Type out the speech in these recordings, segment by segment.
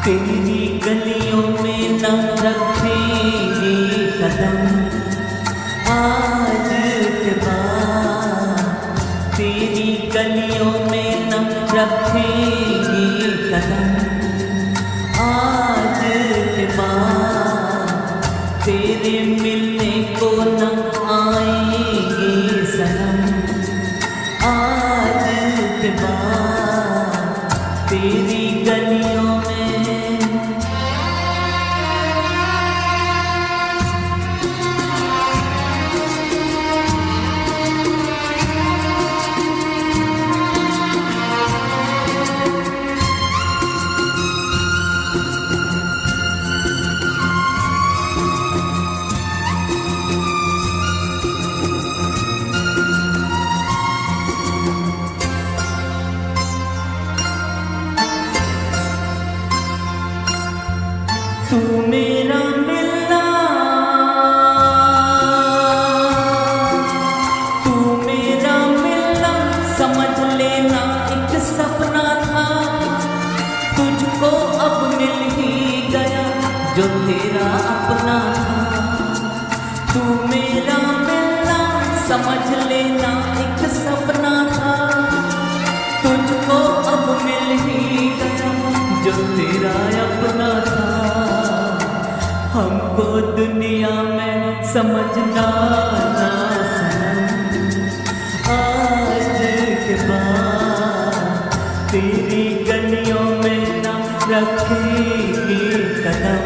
तेरी गलियों में न रखेंगे कदम आज के बाद, तेरी गलियों में न रखेंगे कदम आज के बाद, तेरे मिलने को न आएंगे सनम आज के बाद, तेरी गलियों में। तू मेरा मिलना, तू मेरा मिलना समझ लेना एक सपना था, तुझको अब मिल ही गया जो तेरा अपना था। तू मेरा मिलना समझ लेना एक सपना था, तुझको अब मिल ही गया जो तेरा अपना था। हमको दुनिया में समझना ना सनम आज के बाद, तेरी गलियों में ना रखेंगे कदम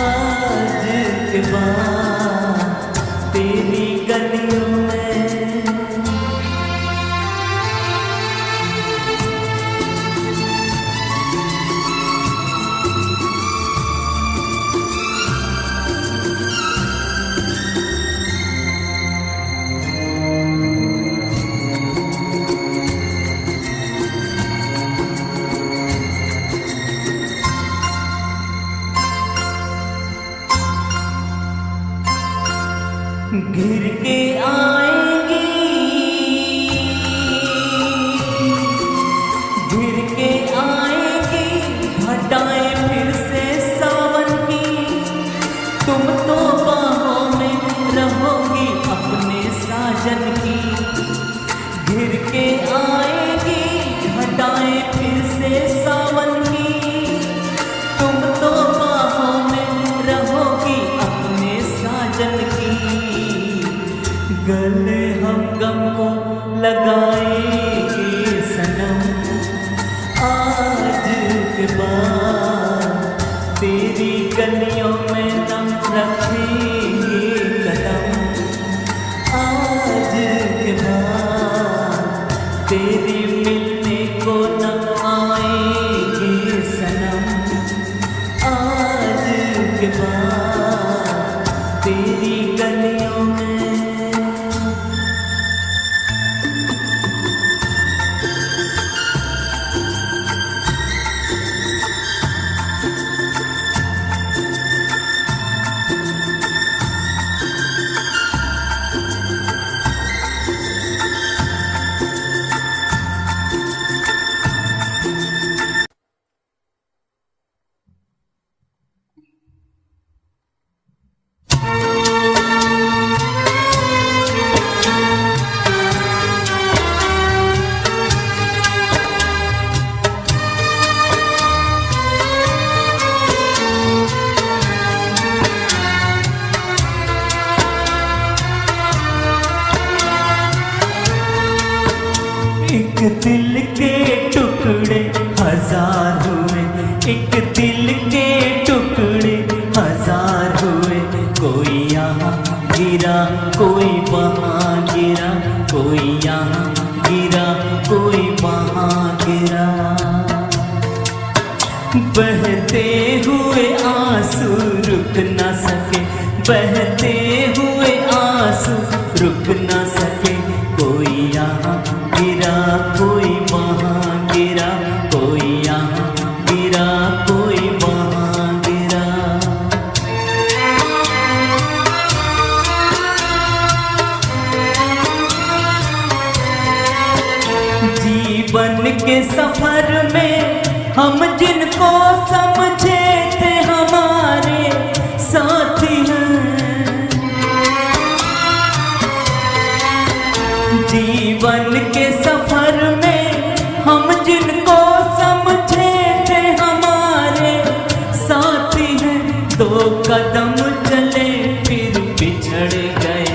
आज के बाद, तेरी गलियों में। घिर के आएगी, घिर के आएगी घटाएं फिर से सावन की, तुम तो बाहों में रहोगी अपने साजन की। घिर के आएगी घटाएं फिर से सावन की, तुम तो बाहों में रहोगी अपने साजन की। गले हम गम को लगाएंगे सनम आज के बाद, तेरी गलियों में न रखेंगे कदम आज के बाद, तेरे मिलने को न आएंगे सनम आज के बाद, तेरी गलियों में। एक दिल के टुकड़े हजार हुए, एक दिल के टुकड़े हजार हुए, कोई यहाँ गिरा कोई वहाँ गिरा, कोई यहाँ गिरा कोई वहाँ गिरा। बहते हुए आंसू रुक ना सके, बहते हुए आंसू रुक ना सके, कोई यहाँ गिरा कोई वहाँ गिरा, कोई यहाँ गिरा कोई वहाँ गिरा। जीवन के सफर में हम जिनको जिनको समझे थे हमारे साथी हैं। जीवन के सफर में हम जिनको समझे थे हमारे साथी हैं। दो कदम चले फिर बिछड़ गए,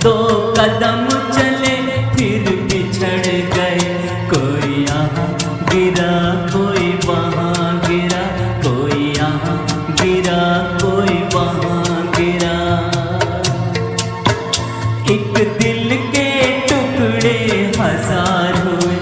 दो कदम चले फिर बिछड़ गए। कोई यहाँ गिरा कोई वहाँ गिरा, कोई यहाँ गिरा कोई वहाँ गिरा। एक दिल के टुकड़े हजार हुए,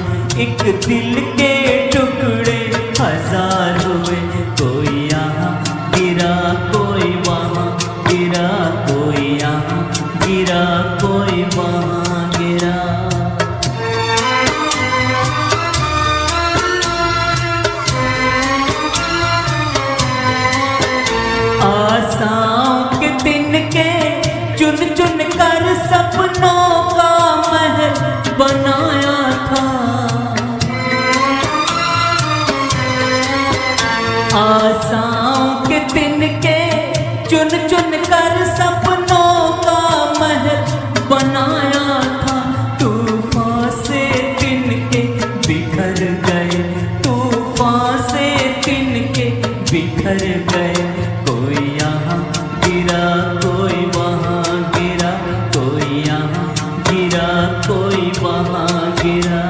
एक दिल के टुकड़े हजार हुए। कोई यहाँ गिरा कोई वहाँ गिरा, कोई यहाँ गिरा कोई वहाँ गिरा। आशाओं के तिनके चुन चुन कर सपनों का महल बनाया था। आशाओं के तिनके चुन चुन कर सपनों का महल बनाया था। तूफान से तिनके बिखर गए, तूफान से तिनके बिखर गए। कोई यहाँ गिरा कोई वहाँ गिरा, कोई यहाँ गिरा कोई वहाँ गिरा।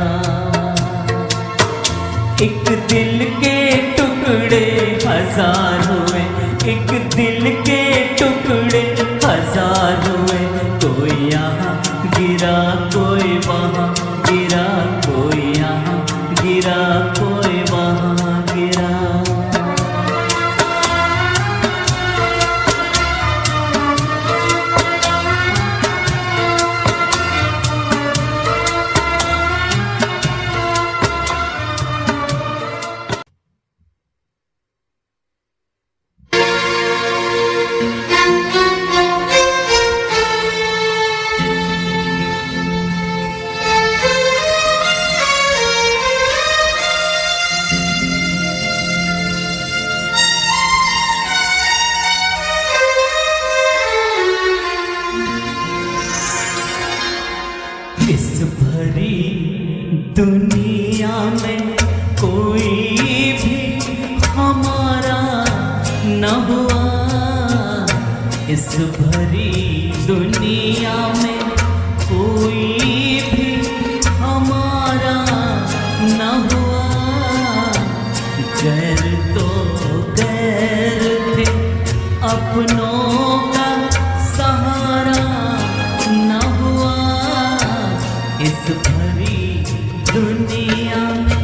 एक दिल के टुकड़े हजार हुए, एक दिल के टुकड़े हजार हुए। कोई यहाँ गिरा कोई वहाँ गिरा, कोई यहाँ गिरा कोई वहाँ गिरा। इस भरी दुनिया में कोई भी हमारा न हुआ। इस भरी दुनिया में कोई भी हमारा न हुआ। गैर तो गैर थे, अपनों का सहारा न हुआ। इस भरी दुनिया में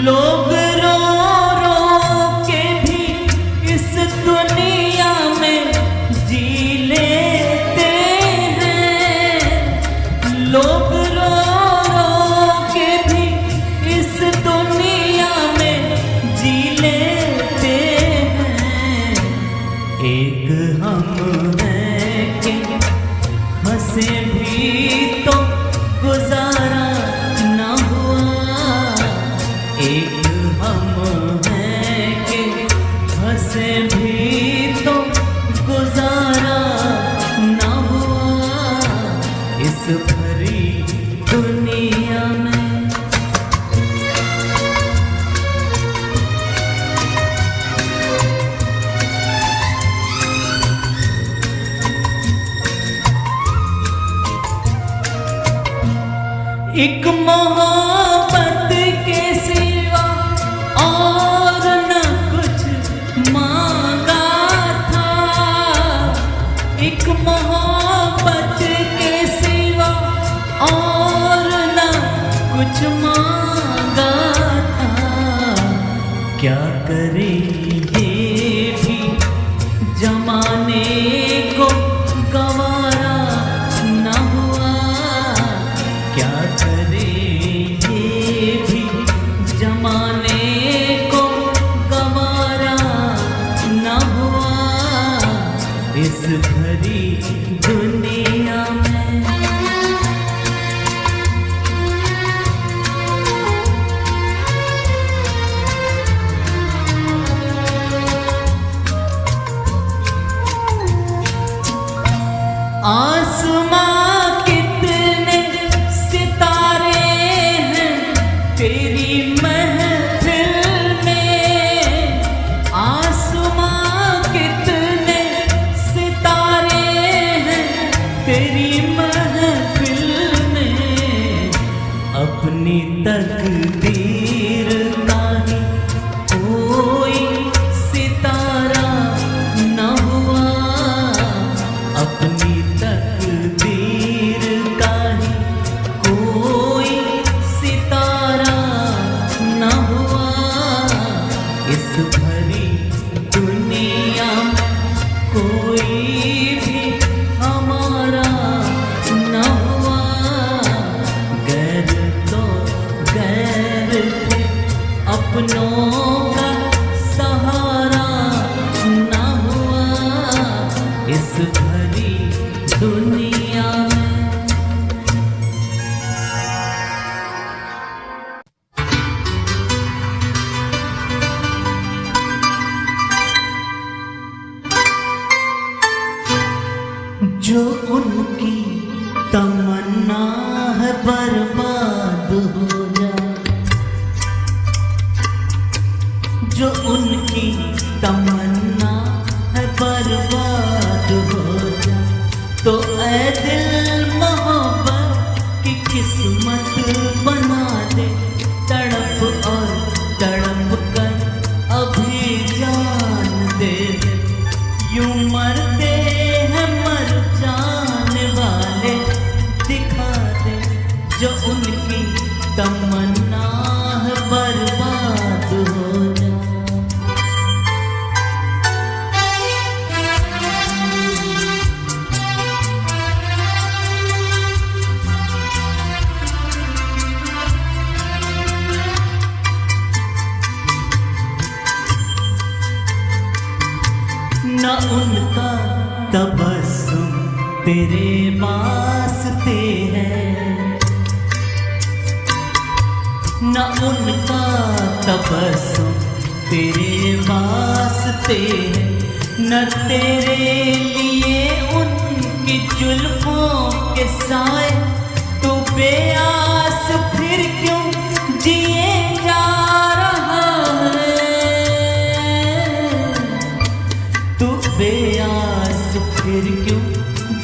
लोग रो रो के भी इस दुनिया में जी लेते हैं। लोग रो रो के भी इस दुनिया में जी लेते हैं। एक हम हैं कि हंसे भी तो गुजारा न हुआ। एक हम हैं कि हंसे भी तो गुजारा न हुआ। इस भरी दुनिया में एक मोहब्बत के सिवा और न कुछ मांगा था। एक मोहब्बत के सिवा और न कुछ मांगा था। क्या करे ये भी जमाने को गवारा न हुआ। क्या करे ये भी जमाने को गवारा न हुआ। इस इस भरी दुनिया में कोई भी हमारा न हुआ। गैर तो गैर थे, अपनों का सहारा न हुआ इस भरी दुनिया में। जो उनकी तमन्ना है बर्बाद हो जाए, जो उनकी तमन्ना है बर्बाद हो जाए, तो ऐ दिल मोहब्बत की किस्मत बना दे। तड़प और तड़प कर अभी जान दे दे, यूं मरते हैं मर जाने वाले दिखा दे। जो उनकी तमन्ना है बर्बाद हो जाए। न उनका तबस्सुम तेरे वास्ते है, न उनका तबस्सुम तेरे वास्ते है, न तेरे लिए उनकी जुल्फों के साए। तू बेआस फिर क्यों जिए जा रहा है, तू बेआस फिर क्यों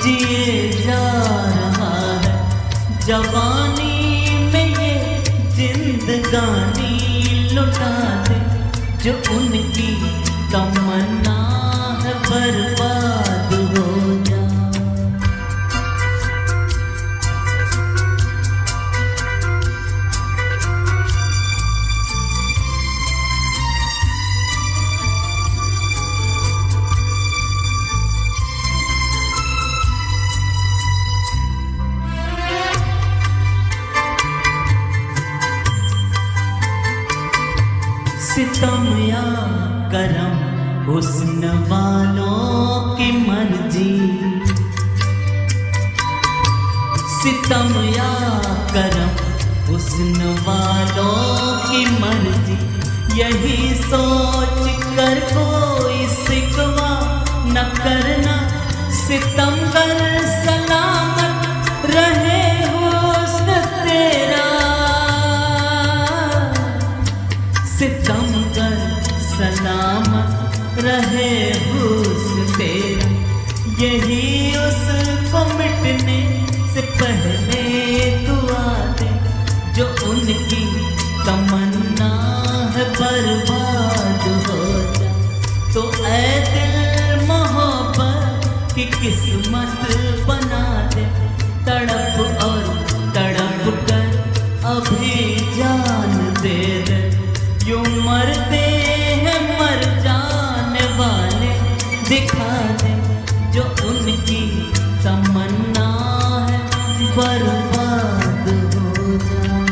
जिए जा रहा है। जवानी में ये जिंदगानी लुटा दे, जो उनकी तमन्ना है बर्बाद हो जा। सितम या करम हुस्न वालों की मर्जी, सितम या करम हुस्न वालों की मर्जी। यही सोच कर कोई सिकवा न करना, सितम कर सलामत रहे हुस्न तेरा, सितम कर सलामत रहे हुस्न तेरा। यही उसको मिटने से पहले दुआ दे, जो उनकी तमन्ना है बर्बाद हो जा। तो ऐ दिल मोहब्बत की किस्मत बना दे। तड़प और तड़प कर अभी जान दे दे, यूं मरते हैं मर जाने वाले दिखा दे। जो उनकी तमन्ना है बर्बाद हो जाए।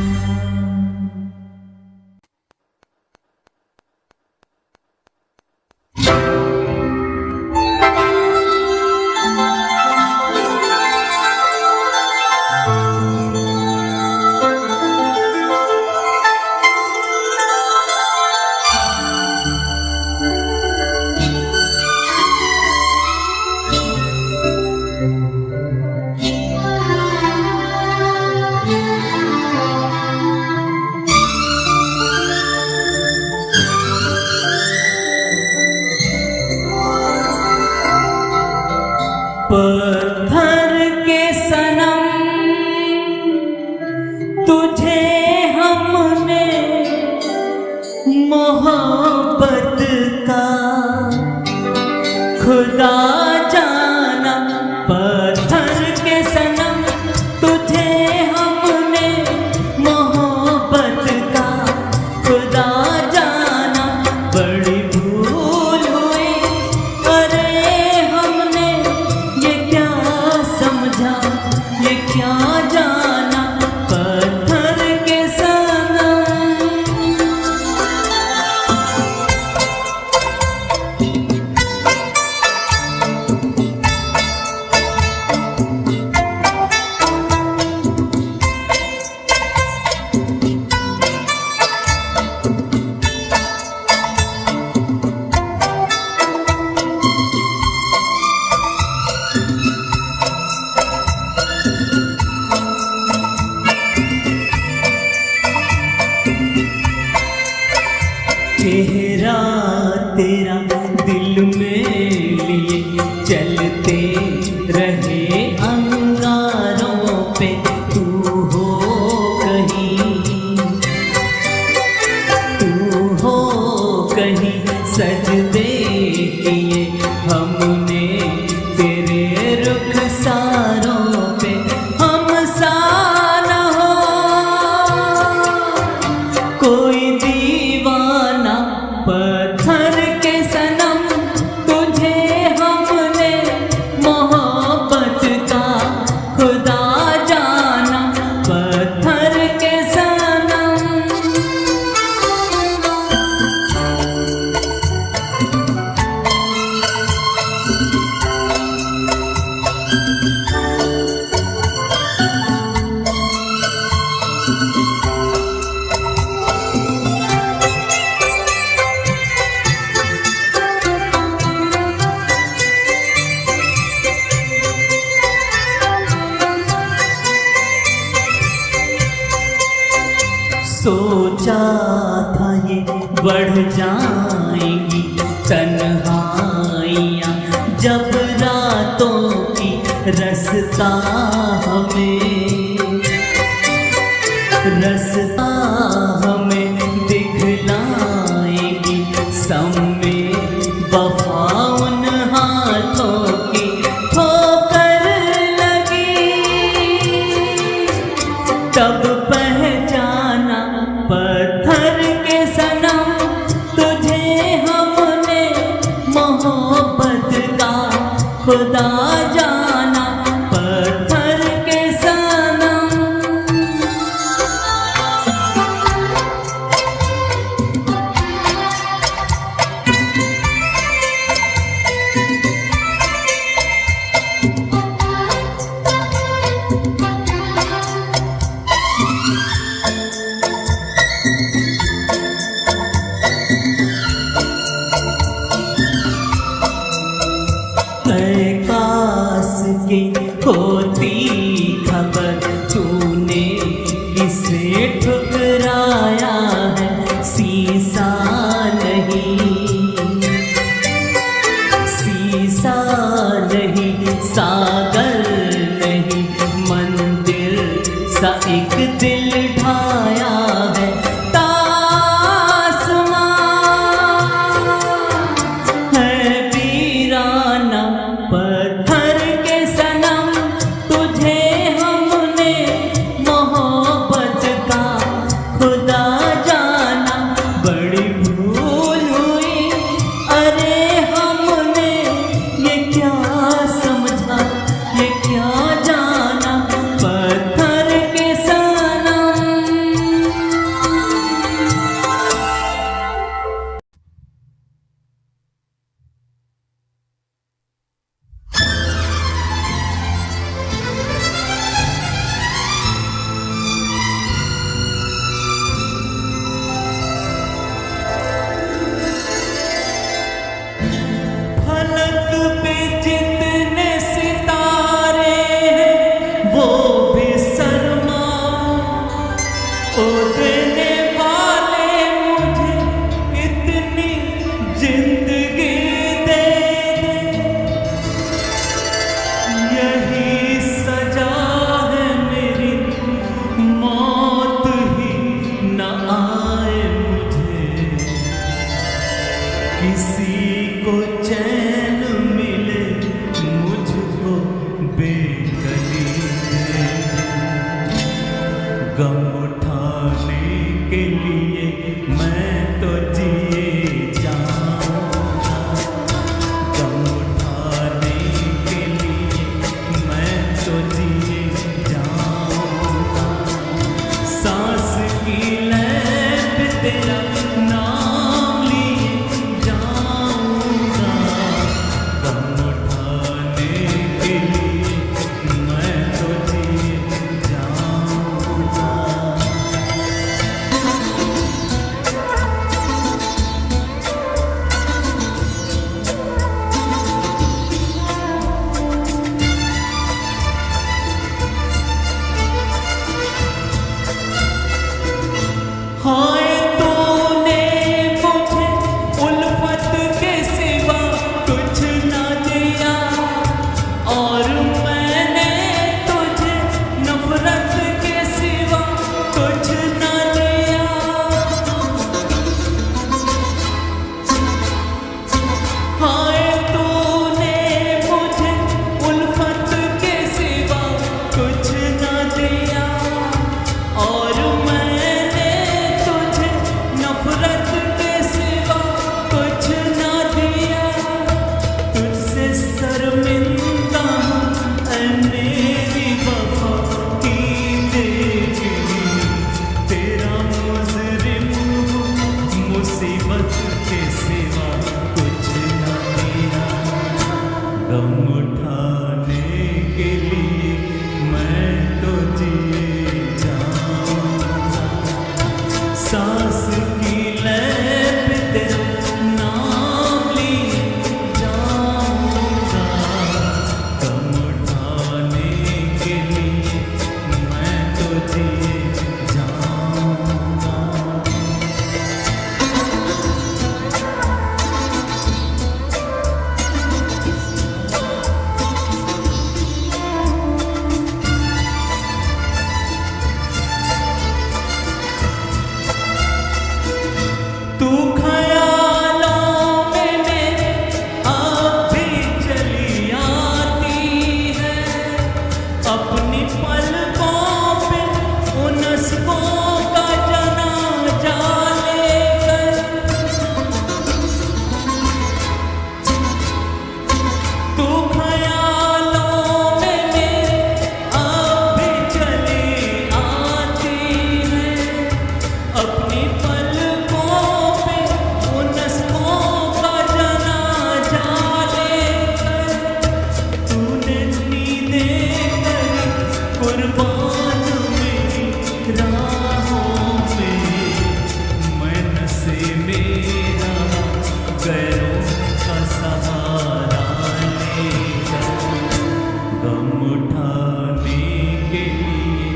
बड़ी भूल हुई। अरे हमने ये क्या समझा, ये क्या जाना, पत्थर के सनम। चेहरा तेरा दिल में लिए चलते रहे अंगारों पे, तू हो कहीं सजदे किए हमने तेरे रुखसारों पे। हम सा न हो कोई दीवाना, पत्थर के सनम, तुझे हमने मोहब्बत का खुदा जाना, पत्थर के सनम। सोचा था ये बढ़ जाएंगी तन्हाइयाँ, जब रातों की रास्ता हमें दिखलाएगी। समय वफा उन हाथों की ठोकर लगी, तब पहचाना पत्थर के सनम, तुझे हमने मोहब्बत का खुदा जाना, पत्थर के सनम। काश की होती खबर, तूने किसे ठुकराया है, शीशा नहीं, सागर नहीं, मंदिर सा एक दिल ढाया है। पत्थर के सनम, तुझे हमने मोहब्बत का खुदा जाना, बड़ी भूल हुई। अरे हमने ये क्या समझा, ये क्या जाना, पत्थर के सनम। गम उठाने के लिए मैं तो जिए जा गैरों का सहारा लेकर गम उठाने के लिए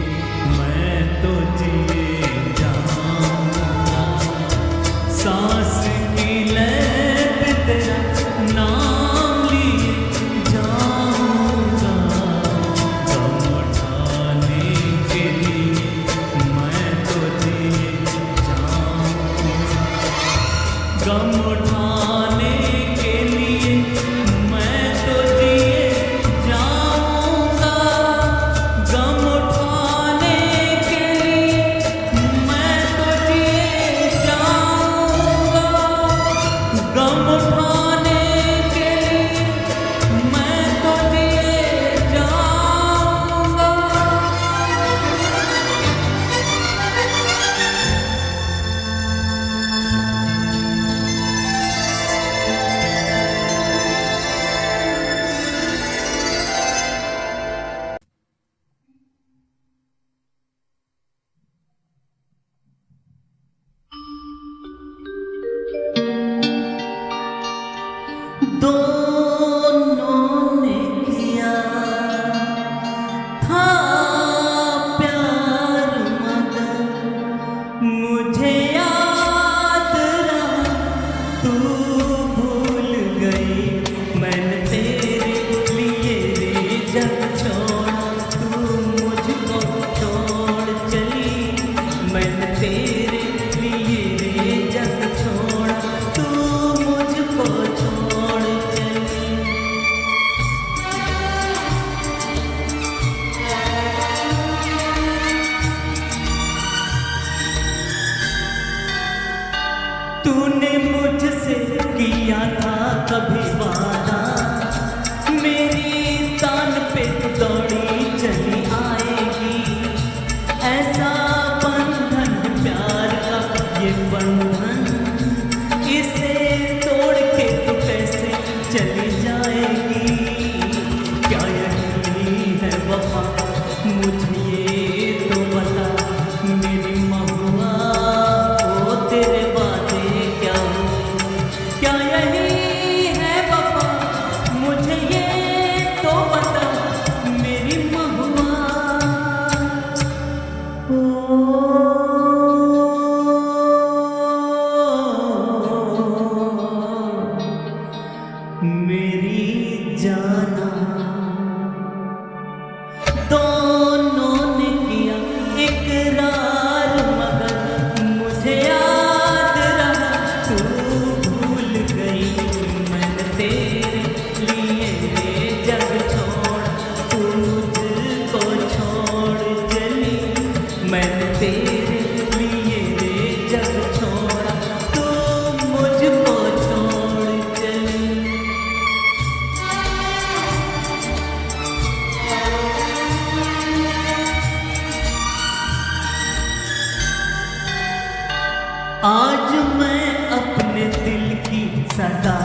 मैं तो जिए जाऊंगा। सांस की लय पे तेरा नाम लिए जाऊंगा। गम उठाने के लिए मैं तो जिए जाऊंगा। गम उठाने के लिए मैं तो जिए जाऊंगा। गम उठाने के लिए मैं तो जिए जाऊंगा। गम उठाने के लिए मैं तो जिए जाऊंगा। दोनों ने किया था प्यार मगर मुझे याद रहा तू भूल गई। मैंने तेरे लिए रे जग छोड़ा तू मुझको छोड़ चली। मैंने तेरे लिए रे जग छोड़ा तू मुझको छोड़ चली। तूने मुझसे किया था कभी वादा, मेरी तान पे दौड़ी चली आएगी। ऐसा बंधन प्यार का ये बंधन, इसे तोड़ के तू कैसे चली जाएगी। क्या यही है वफा मुझे ये तो बता मेरी महुआ। ओ तेरे वादे क्या हुए? क्या यही है वफा मुझे ये तो बता मेरी महुआ। मेरी जाना दोनों ने किया इकरार मगर मुझे याद रहा तू भूल गई। मैंने तेरे लिए ये जग छोड़ तू मुझको छोड़ चली। मैंने तेरे लिए ये जग छोड़ा तू मुझको छोड़ चली। आज मैं अपने दिल की सदा